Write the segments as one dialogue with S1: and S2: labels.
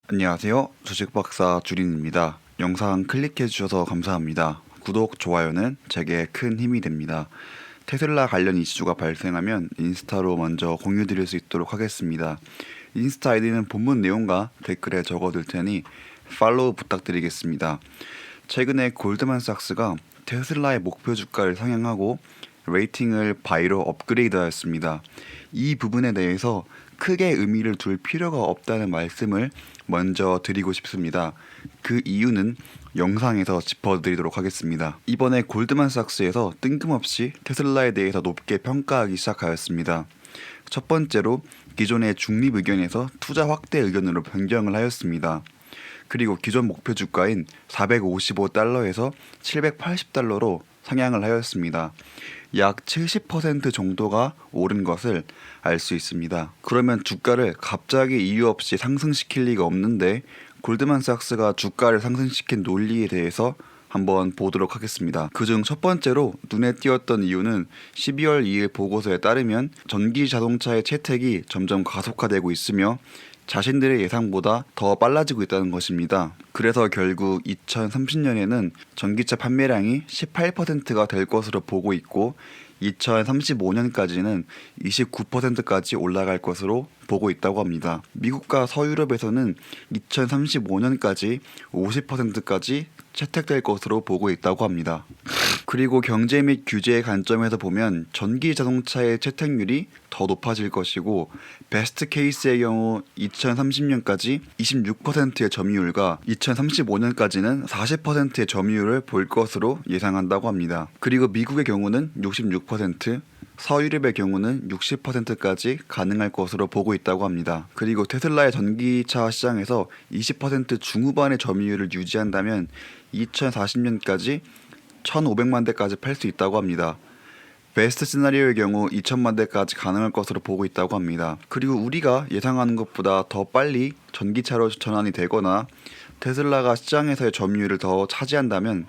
S1: 안녕하세요. 주식박사 주린입니다. 영상 클릭해주셔서 감사합니다. 구독, 좋아요는 제게 큰 힘이 됩니다. 테슬라 관련 이슈가 발생하면 인스타로 먼저 공유드릴 수 있도록 하겠습니다. 인스타 아이디는 본문 내용과 댓글에 적어둘 테니 팔로우 부탁드리겠습니다. 최근에 골드만삭스가 테슬라의 목표 주가를 상향하고 레이팅을 바이로 업그레이드하였습니다. 이 부분에 대해서 크게 의미를 둘 필요가 없다는 말씀을 먼저 드리고 싶습니다. 그 이유는 영상에서 짚어드리도록 하겠습니다. 이번에 골드만삭스에서 뜬금없이 테슬라에 대해서 높게 평가하기 시작하였습니다. 첫 번째로 기존의 중립 의견에서 투자 확대 의견으로 변경을 하였습니다. 그리고 기존 목표 주가인 455달러에서 780달러로 상향을 하였습니다. 약 70% 정도가 오른 것을 알 수 있습니다. 그러면 주가를 갑자기 이유 없이 상승시킬 리가 없는데 골드만삭스가 주가를 상승시킨 논리에 대해서 한번 보도록 하겠습니다. 그중 첫 번째로 눈에 띄었던 이유는 12월 2일 보고서에 따르면 전기 자동차의 채택이 점점 가속화되고 있으며 자신들의 예상보다 더 빨라지고 있다는 것입니다. 그래서 결국 2030년에는 전기차 판매량이 18%가 될 것으로 보고 있고 2035년까지는 29%까지 올라갈 것으로 보고 있다고 합니다. 미국과 서유럽에서는 2035년까지 50%까지 채택될 것으로 보고 있다고 합니다. 그리고 경제 및 규제의 관점에서 보면 전기 자동차의 채택률이 더 높아질 것이고 베스트 케이스의 경우 2030년까지 26%의 점유율과 2035년까지는 40%의 점유율을 볼 것으로 예상한다고 합니다. 그리고 미국의 경우는 66%, 서유럽의 경우는 60%까지 가능할 것으로 보고 있다고 합니다. 그리고 테슬라의 전기차 시장에서 20% 중후반의 점유율을 유지한다면 2040년까지 1,500만 대까지 팔 수 있다고 합니다. 베스트 시나리오의 경우 2,000만 대까지 가능할 것으로 보고 있다고 합니다. 그리고 우리가 예상하는 것보다 더 빨리 전기차로 전환이 되거나 테슬라가 시장에서의 점유율을 더 차지한다면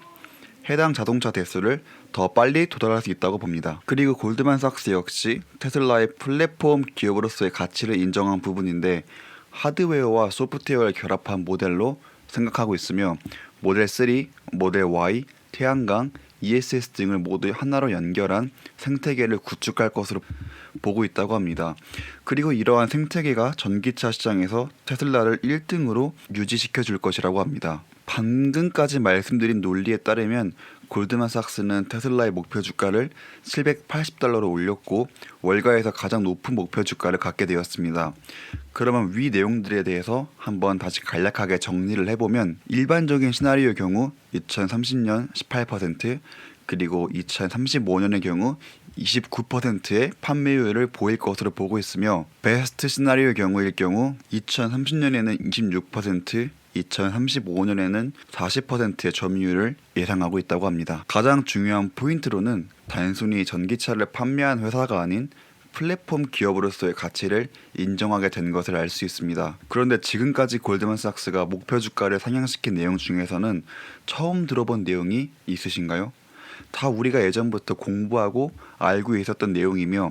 S1: 해당 자동차 대수를 더 빨리 도달할 수 있다고 봅니다. 그리고 골드만삭스 역시 테슬라의 플랫폼 기업으로서의 가치를 인정한 부분인데 하드웨어와 소프트웨어를 결합한 모델로 생각하고 있으며 모델 3, 모델 Y, 태양광, ESS 등을 모두 하나로 연결한 생태계를 구축할 것으로 보고 있다고 합니다. 그리고 이러한 생태계가 전기차 시장에서 테슬라를 1등으로 유지시켜 줄 것이라고 합니다. 방금까지 말씀드린 논리에 따르면 골드만삭스는 테슬라의 목표 주가를 780달러로 올렸고 월가에서 가장 높은 목표 주가를 갖게 되었습니다. 그러면 위 내용들에 대해서 한번 다시 간략하게 정리를 해보면 일반적인 시나리오의 경우 2030년 18% 그리고 2035년의 경우 29%의 판매율을 보일 것으로 보고 있으며 베스트 시나리오의 경우일 경우 2030년에는 26%, 2035년에는 40%의 점유율을 예상하고 있다고 합니다. 가장 중요한 포인트로는 단순히 전기차를 판매한 회사가 아닌 플랫폼 기업으로서의 가치를 인정하게 된 것을 알 수 있습니다. 그런데 지금까지 골드만삭스가 목표 주가를 상향시킨 내용 중에서는 처음 들어본 내용이 있으신가요? 다 우리가 예전부터 공부하고 알고 있었던 내용이며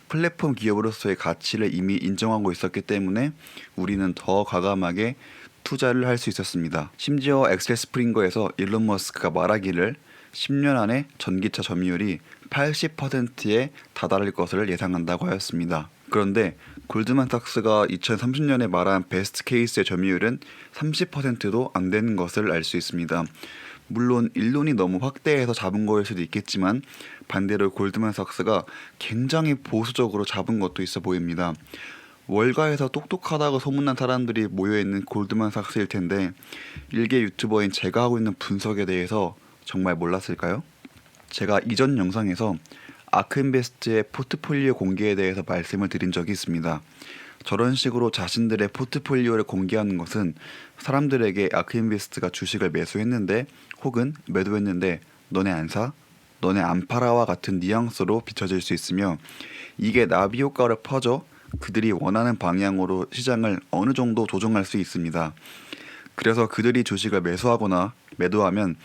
S1: 플랫폼 기업으로서의 가치를 이미 인정하고 있었기 때문에 우리는 더 과감하게 투자를 할 수 있었습니다. 심지어 엑셀 스프링거에서 일론 머스크가 말하기를 10년 안에 전기차 점유율이 80%에 다다를 것을 예상한다고 하였습니다. 그런데 골드만삭스가 2030년에 말한 베스트 케이스의 점유율은 30%도 안 되는 것을 알 수 있습니다. 물론 일론이 너무 확대해서 잡은 거일 수도 있겠지만 반대로 골드만삭스가 굉장히 보수적으로 잡은 것도 있어 보입니다. 월가에서 똑똑하다고 소문난 사람들이 모여있는 골드만삭스일 텐데 일개 유튜버인 제가 하고 있는 분석에 대해서 정말 몰랐을까요? 제가 이전 영상에서 아크인베스트의 포트폴리오 공개에 대해서 말씀을 드린 적이 있습니다. 저런 식으로 자신들의 포트폴리오를 공개하는 것은 사람들에게 아크인베스트가 주식을 매수했는데 혹은 매도했는데 너네 안 사? 너네 안 팔아와 같은 뉘앙스로 비춰질 수 있으며 이게 나비 효과를 퍼져 그들이 원하는 방향으로 시장을 어느 정도 조정할 수 있습니다. 그래서 그들이 주식을 매수하거나 매도하면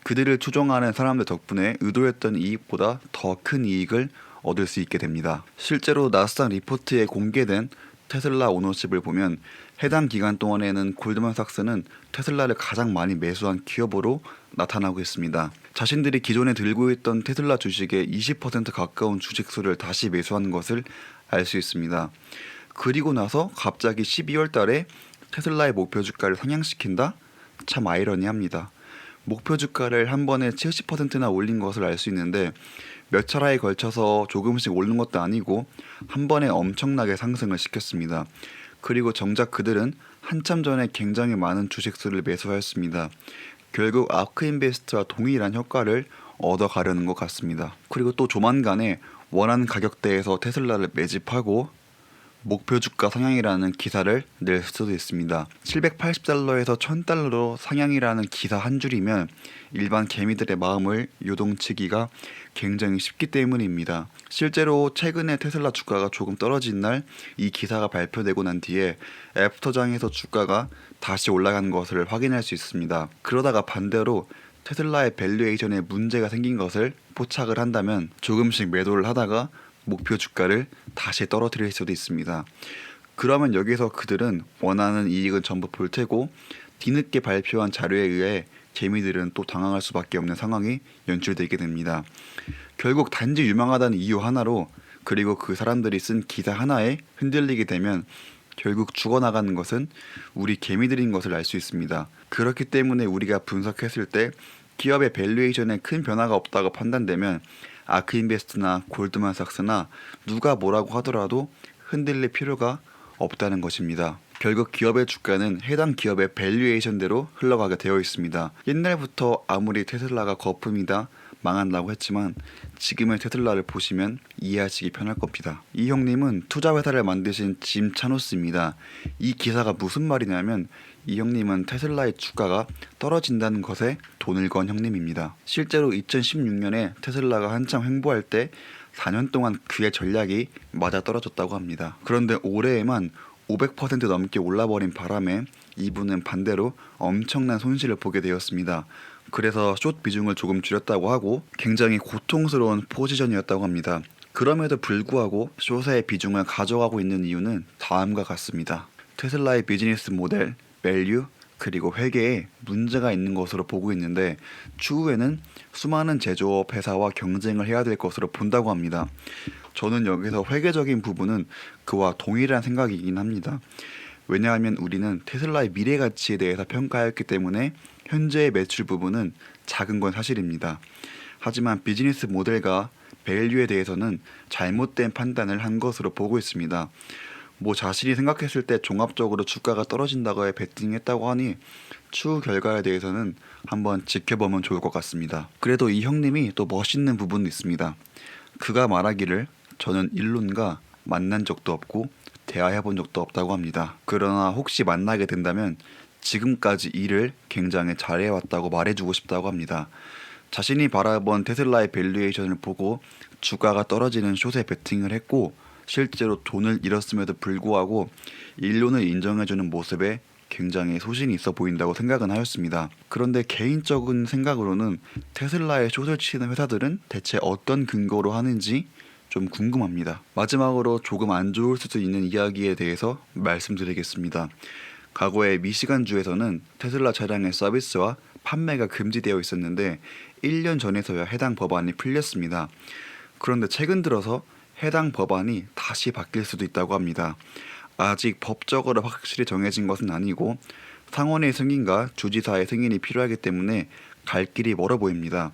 S1: 그들을 추종하는 사람들 덕분에 의도했던 이익보다 더 큰 이익을 얻을 수 있게 됩니다. 실제로 나스닥 리포트에 공개된 테슬라 오너십을 보면 해당 기간 동안에는 골드만삭스는 테슬라를 가장 많이 매수한 기업으로 나타나고 있습니다. 자신들이 기존에 들고 있던 테슬라 주식의 20% 가까운 주식수를 다시 매수한 것을 알 수 있습니다. 그리고 나서 갑자기 12월 달에 테슬라의 목표 주가를 상향시킨다? 참 아이러니합니다. 목표 주가를 한 번에 70%나 올린 것을 알 수 있는데 몇 차례에 걸쳐서 조금씩 오르는 것도 아니고 한 번에 엄청나게 상승을 시켰습니다. 그리고 정작 그들은 한참 전에 굉장히 많은 주식수를 매수하였습니다. 결국 아크인베스트와 동일한 효과를 얻어가려는 것 같습니다. 그리고 또 조만간에 원하는 가격대에서 테슬라를 매집하고 목표 주가 상향이라는 기사를 낼 수도 있습니다. 780달러에서 1000달러로 상향이라는 기사 한 줄이면 일반 개미들의 마음을 요동치기가 굉장히 쉽기 때문입니다. 실제로 최근에 테슬라 주가가 조금 떨어진 날 이 기사가 발표되고 난 뒤에 애프터장에서 주가가 다시 올라간 것을 확인할 수 있습니다. 그러다가 반대로 테슬라의 밸류에이션에 문제가 생긴 것을 포착을 한다면 조금씩 매도를 하다가 목표 주가를 다시 떨어뜨릴 수도 있습니다. 그러면 여기서 그들은 원하는 이익은 전부 볼 테고 뒤늦게 발표한 자료에 의해 개미들은 또 당황할 수밖에 없는 상황이 연출되게 됩니다. 결국 단지 유명하다는 이유 하나로 그리고 그 사람들이 쓴 기사 하나에 흔들리게 되면 결국 죽어나가는 것은 우리 개미들인 것을 알 수 있습니다. 그렇기 때문에 우리가 분석했을 때 기업의 밸류에이션에 큰 변화가 없다고 판단되면 아크인베스트나 골드만삭스나 누가 뭐라고 하더라도 흔들릴 필요가 없다는 것입니다. 결국 기업의 주가는 해당 기업의 밸류에이션대로 흘러가게 되어 있습니다. 옛날부터 아무리 테슬라가 거품이다 망한다고 했지만 지금의 테슬라를 보시면 이해하시기 편할 겁니다. 이 형님은 투자회사를 만드신 짐 차노스입니다. 이 기사가 무슨 말이냐면 이 형님은 테슬라의 주가가 떨어진다는 것에 돈을 건 형님입니다. 실제로 2016년에 테슬라가 한참 횡보할 때 4년 동안 그의 전략이 맞아 떨어졌다고 합니다. 그런데 올해에만 500% 넘게 올라버린 바람에 이분은 반대로 엄청난 손실을 보게 되었습니다. 그래서 숏 비중을 조금 줄였다고 하고 굉장히 고통스러운 포지션이었다고 합니다. 그럼에도 불구하고 숏의 비중을 가져가고 있는 이유는 다음과 같습니다. 테슬라의 비즈니스 모델, 밸류, 그리고 회계에 문제가 있는 것으로 보고 있는데 추후에는 수많은 제조업 회사와 경쟁을 해야 될 것으로 본다고 합니다. 저는 여기서 회계적인 부분은 그와 동일한 생각이긴 합니다. 왜냐하면 우리는 테슬라의 미래 가치에 대해서 평가했기 때문에 현재의 매출 부분은 작은 건 사실입니다. 하지만 비즈니스 모델과 밸류에 대해서는 잘못된 판단을 한 것으로 보고 있습니다. 자신이 생각했을 때 종합적으로 주가가 떨어진다고 베팅했다고 하니 추후 결과에 대해서는 한번 지켜보면 좋을 것 같습니다. 그래도 이 형님이 또 멋있는 부분이 있습니다. 그가 말하기를 저는 일론과 만난 적도 없고 대화해본 적도 없다고 합니다. 그러나 혹시 만나게 된다면 지금까지 일을 굉장히 잘해왔다고 말해주고 싶다고 합니다. 자신이 바라본 테슬라의 밸류에이션을 보고 주가가 떨어지는 숏에 베팅을 했고 실제로 돈을 잃었음에도 불구하고 일론을 인정해주는 모습에 굉장히 소신이 있어 보인다고 생각은 하였습니다. 그런데 개인적인 생각으로는 테슬라에 숏을 치는 회사들은 대체 어떤 근거로 하는지 좀 궁금합니다. 마지막으로 조금 안 좋을 수도 있는 이야기에 대해서 말씀드리겠습니다. 과거에 미시간주에서는 테슬라 차량의 서비스와 판매가 금지되어 있었는데 1년 전에서야 해당 법안이 풀렸습니다. 그런데 최근 들어서 해당 법안이 다시 바뀔 수도 있다고 합니다. 아직 법적으로 확실히 정해진 것은 아니고 상원의 승인과 주지사의 승인이 필요하기 때문에 갈 길이 멀어 보입니다.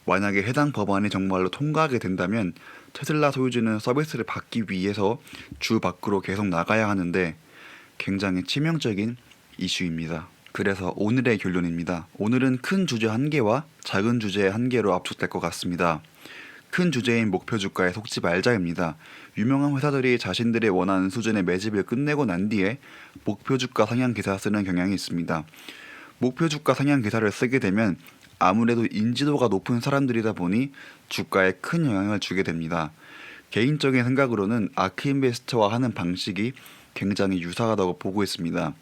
S1: 만약에 해당 법안이 정말로 통과하게 된다면 테슬라 소유주는 서비스를 받기 위해서 주 밖으로 계속 나가야 하는데 굉장히 치명적인 이슈입니다. 그래서 오늘의 결론입니다. 오늘은 큰 주제 한 개와 작은 주제 한 개로 압축될 것 같습니다. 큰 주제인 목표 주가에 속지 말자입니다. 유명한 회사들이 자신들의 원하는 수준의 매집을 끝내고 난 뒤에 목표 주가 상향 기사 쓰는 경향이 있습니다. 목표 주가 상향 기사를 쓰게 되면 아무래도 인지도가 높은 사람들이다 보니 주가에 큰 영향을 주게 됩니다. 개인적인 생각으로는 아크인베스트와 하는 방식이 굉장히 유사하다고 보고 있습니다.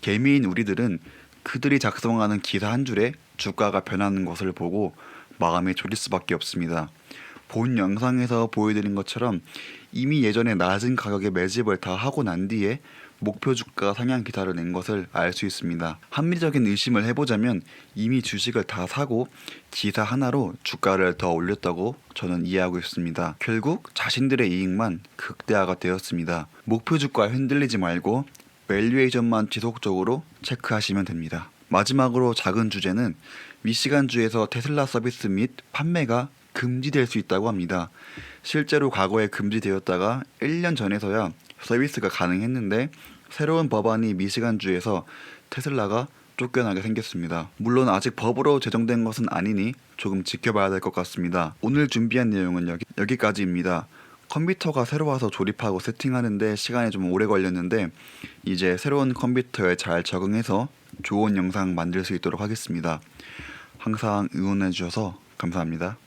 S1: 개미인 우리들은 그들이 작성하는 기사 한 줄에 주가가 변하는 것을 보고 마음이 졸일 수밖에 없습니다. 본 영상에서 보여드린 것처럼 이미 예전에 낮은 가격에 매집을 다 하고 난 뒤에 목표 주가 상향 기사를 낸 것을 알 수 있습니다. 합리적인 의심을 해보자면 이미 주식을 다 사고 기사 하나로 주가를 더 올렸다고 저는 이해하고 있습니다. 결국 자신들의 이익만 극대화가 되었습니다. 목표 주가에 흔들리지 말고 밸류에이션만 지속적으로 체크하시면 됩니다. 마지막으로 작은 주제는 미시간주에서 테슬라 서비스 및 판매가 금지될 수 있다고 합니다. 실제로 과거에 금지되었다가 1년 전에서야 서비스가 가능했는데 새로운 법안이 미시간주에서 테슬라가 쫓겨나게 생겼습니다. 물론 아직 법으로 제정된 것은 아니니 조금 지켜봐야 될 것 같습니다. 오늘 준비한 내용은 여기까지입니다. 컴퓨터가 새로 와서 조립하고 세팅하는데 시간이 좀 오래 걸렸는데 이제 새로운 컴퓨터에 잘 적응해서 좋은 영상 만들 수 있도록 하겠습니다. 항상 응원해 주셔서 감사합니다.